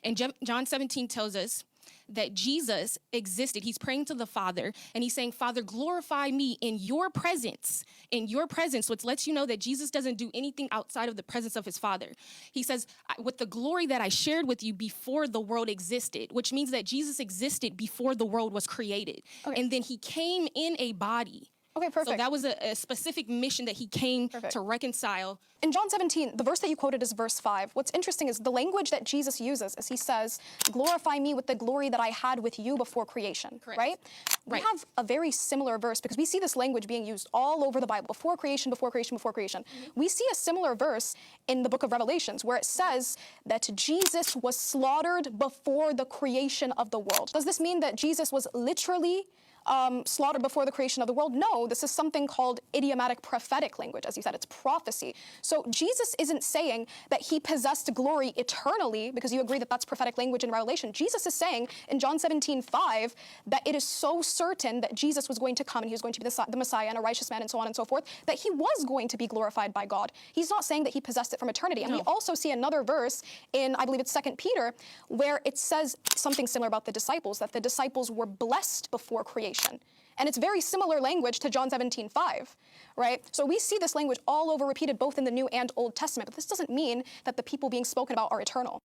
And John 17 tells us that Jesus existed. He's praying to the Father, and he's saying, Father, glorify me in your presence, which lets you know that Jesus doesn't do anything outside of the presence of his Father. He says, with the glory that I shared with you before the world existed, which means that Jesus existed before the world was created. Okay. And then he came in a body. Okay, perfect. So that was a specific mission that he came to reconcile. In John 17, the verse that you quoted is verse 5. What's interesting is the language that Jesus uses is he says, glorify me with the glory that I had with you before creation, right? We have a very similar verse because we see this language being used all over the Bible, before creation, before creation, before creation. We see a similar verse in the book of Revelations where it says that Jesus was slaughtered before the creation of the world. Does this mean that Jesus was literally slaughtered before the creation of the world? No, this is something called idiomatic prophetic language. As you said, it's prophecy. So Jesus isn't saying that he possessed glory eternally, because you agree that that's prophetic language in Revelation. Jesus is saying in John 17:5 that it is so certain that Jesus was going to come and he was going to be the Messiah and a righteous man and so on and so forth, that he was going to be glorified by God. He's not saying that he possessed it from eternity. And we also see another verse in, I believe it's 2 Peter, where it says something similar about the disciples, that the disciples were blessed before creation. And it's very similar language to John 17:5, right? So we see this language all over repeated both in the New and Old Testament, but this doesn't mean that the people being spoken about are eternal.